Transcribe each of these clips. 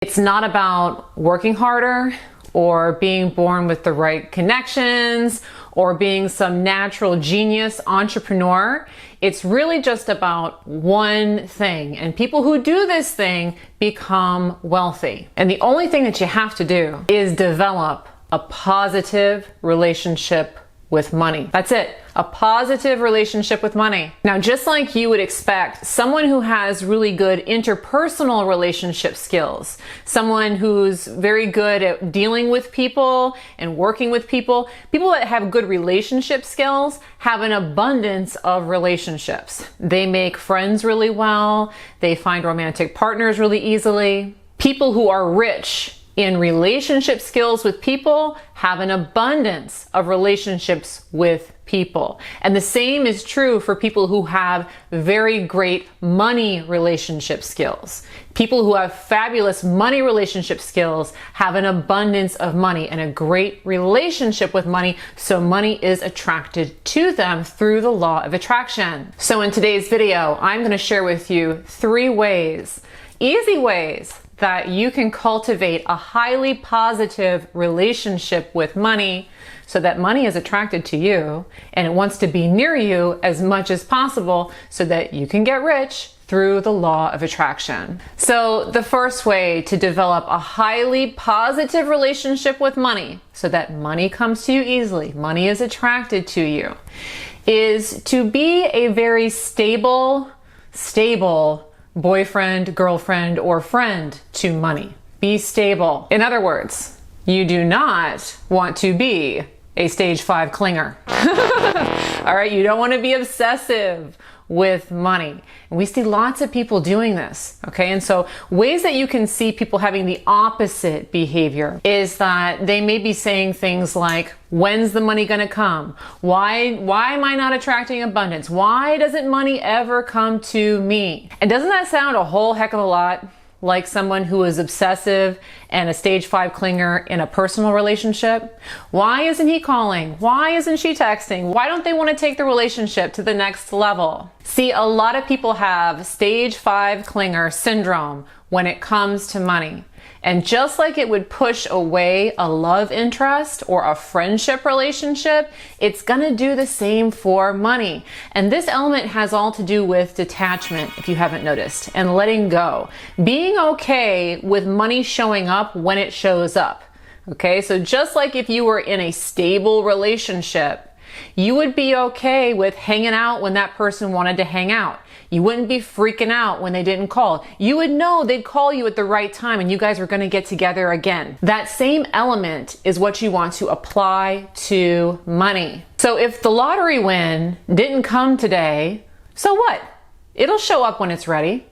It's not about working harder or being born with the right connections or being some natural genius entrepreneur. It's really just about one thing. And people who do this thing become wealthy. And the only thing that you have to do is develop a positive relationship with money. That's it. A positive relationship with money. Now, just like you would expect someone who has really good interpersonal relationship skills, someone who's very good at dealing with people and working with people, people that have good relationship skills have an abundance of relationships. They make friends really well. They find romantic partners really easily. People who are rich in relationship skills with people have an abundance of relationships with people. And the same is true for people who have very great money relationship skills. People who have fabulous money relationship skills have an abundance of money and a great relationship with money, so money is attracted to them through the law of attraction. So in today's video, I'm going to share with you 3 ways, easy ways, that you can cultivate a highly positive relationship with money so that money is attracted to you and it wants to be near you as much as possible so that you can get rich through the law of attraction. So the first way to develop a highly positive relationship with money so that money comes to you easily, money is attracted to you, is to be a very stable boyfriend, girlfriend, or friend to money. Be stable. In other words, you do not want to be a stage 5 clinger. All right, you don't want to be obsessive with money. And we see lots of people doing this, okay? And so ways that you can see people having the opposite behavior is that they may be saying things like, when's the money gonna come? Why am I not attracting abundance? Why doesn't money ever come to me? And doesn't that sound a whole heck of a lot like someone who is obsessive and a stage 5 clinger in a personal relationship? Why isn't he calling? Why isn't she texting? Why don't they want to take the relationship to the next level? See, a lot of people have stage 5 clinger syndrome when it comes to money. And just like it would push away a love interest or a friendship relationship, it's gonna do the same for money. And this element has all to do with detachment, if you haven't noticed, and letting go. Being okay with money showing up when it shows up. Okay, so just like if you were in a stable relationship, you would be okay with hanging out when that person wanted to hang out. You wouldn't be freaking out when they didn't call. You would know they'd call you at the right time and you guys were going to get together again. That same element is what you want to apply to money. So if the lottery win didn't come today, so what? It'll show up when it's ready.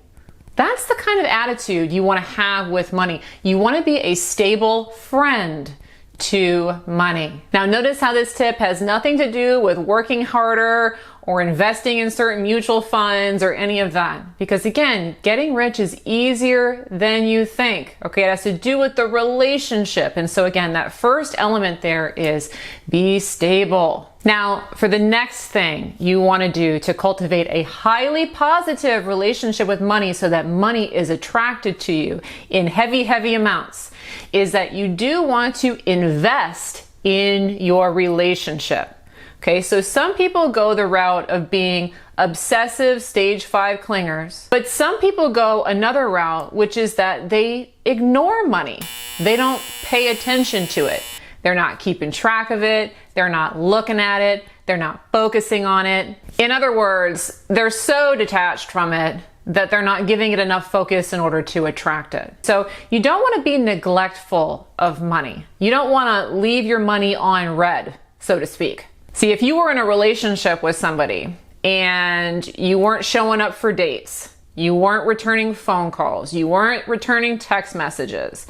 That's the kind of attitude you want to have with money. You want to be a stable friend to money. Now notice how this tip has nothing to do with working harder or investing in certain mutual funds or any of that. Because again, getting rich is easier than you think. Okay, it has to do with the relationship. And so again, that first element there is be stable. Now, for the next thing you want to do to cultivate a highly positive relationship with money so that money is attracted to you in heavy, heavy amounts is that you do want to invest in your relationship. Okay, so some people go the route of being obsessive stage 5 clingers, but some people go another route, which is that they ignore money. They don't pay attention to it. They're not keeping track of it. They're not looking at it. They're not focusing on it. In other words, they're so detached from it that they're not giving it enough focus in order to attract it. So you don't want to be neglectful of money. You don't want to leave your money on red, so to speak. See, if you were in a relationship with somebody and you weren't showing up for dates, you weren't returning phone calls, you weren't returning text messages,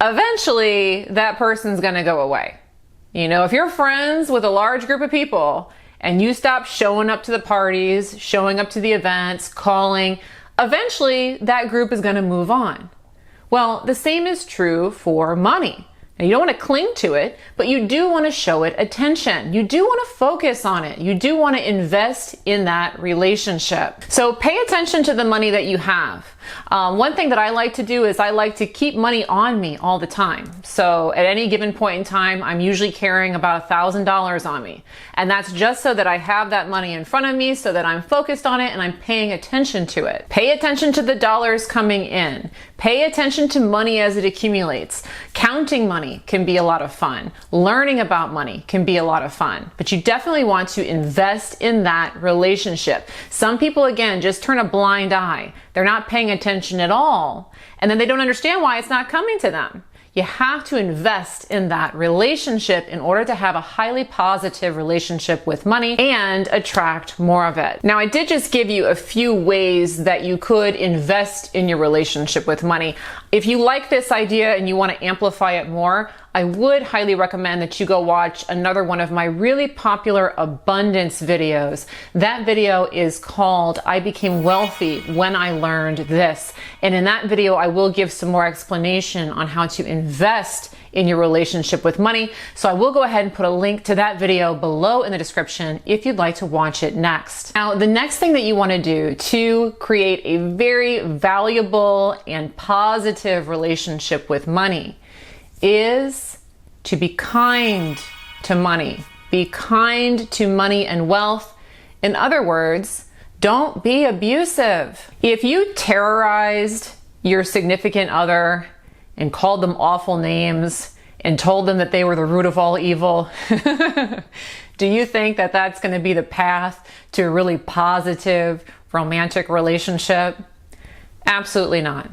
eventually that person's gonna go away. You know, if you're friends with a large group of people and you stop showing up to the parties, showing up to the events, calling, eventually that group is gonna move on. Well, the same is true for money. Now, you don't want to cling to it, but you do want to show it attention. You do want to focus on it. You do want to invest in that relationship. So pay attention to the money that you have. One thing that I like to do is I like to keep money on me all the time. So at any given point in time, I'm usually carrying about $1,000 on me. And that's just so that I have that money in front of me so that I'm focused on it and I'm paying attention to it. Pay attention to the dollars coming in. Pay attention to money as it accumulates. Counting money can be a lot of fun. Learning about money can be a lot of fun. But you definitely want to invest in that relationship. Some people, again, just turn a blind eye. They're not paying attention at all. And then they don't understand why it's not coming to them. You have to invest in that relationship in order to have a highly positive relationship with money and attract more of it. Now, I did just give you a few ways that you could invest in your relationship with money. If you like this idea and you want to amplify it more, I would highly recommend that you go watch another one of my really popular abundance videos. That video is called I Became Wealthy When I Learned This. And in that video, I will give some more explanation on how to invest in your relationship with money. So I will go ahead and put a link to that video below in the description if you'd like to watch it next. Now, the next thing that you want to do to create a very valuable and positive relationship with money is to be kind to money. Be kind to money and wealth. In other words, don't be abusive. If you terrorized your significant other and called them awful names and told them that they were the root of all evil, do you think that that's going to be the path to a really positive romantic relationship? Absolutely not.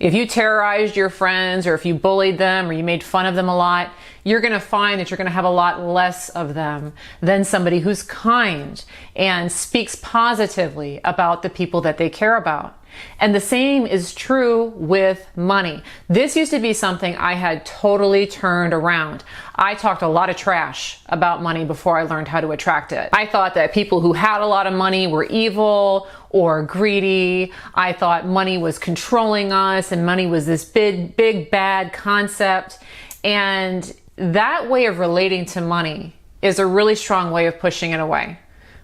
If you terrorized your friends or if you bullied them or you made fun of them a lot, you're going to find that you're going to have a lot less of them than somebody who's kind and speaks positively about the people that they care about. And the same is true with money. This used to be something I had totally turned around. I talked a lot of trash about money before I learned how to attract it. I thought that people who had a lot of money were evil or greedy. I thought money was controlling us and money was this big bad concept. And that way of relating to money is a really strong way of pushing it away.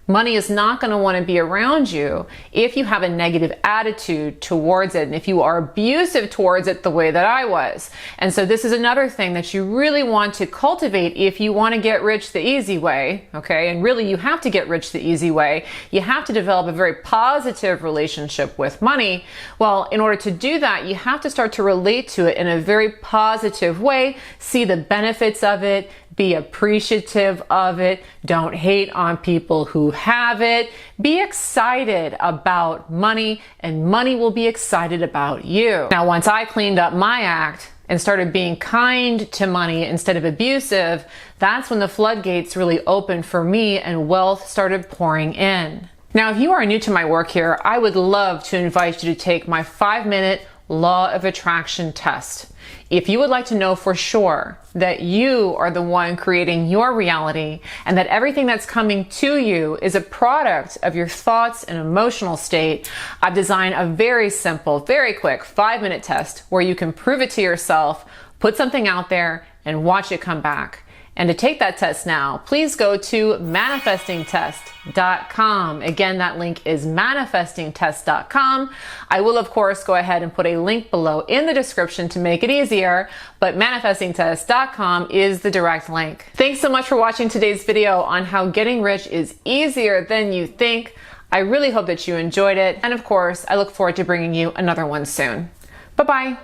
Money is not going to want to be around you if you have a negative attitude towards it and if you are abusive towards it the way that I was. And so this is another thing that you really want to cultivate if you want to get rich the easy way, okay? And really you have to get rich the easy way. You have to develop a very positive relationship with money. Well, in order to do that, you have to start to relate to it in a very positive way, see the benefits of it, be appreciative of it. Don't hate on people who have it. Be excited about money, and money will be excited about you. Now, once I cleaned up my act and started being kind to money instead of abusive, that's when the floodgates really opened for me and wealth started pouring in. Now, if you are new to my work here, I would love to invite you to take my 5-minute Law of Attraction test. If you would like to know for sure that you are the one creating your reality and that everything that's coming to you is a product of your thoughts and emotional state, I've designed a very simple, very quick 5-minute test where you can prove it to yourself, put something out there, and watch it come back. And to take that test now, please go to manifestingtest.com. Again, that link is manifestingtest.com. I will, of course, go ahead and put a link below in the description to make it easier, but manifestingtest.com is the direct link. Thanks so much for watching today's video on how getting rich is easier than you think. I really hope that you enjoyed it. And of course, I look forward to bringing you another one soon. Bye-bye.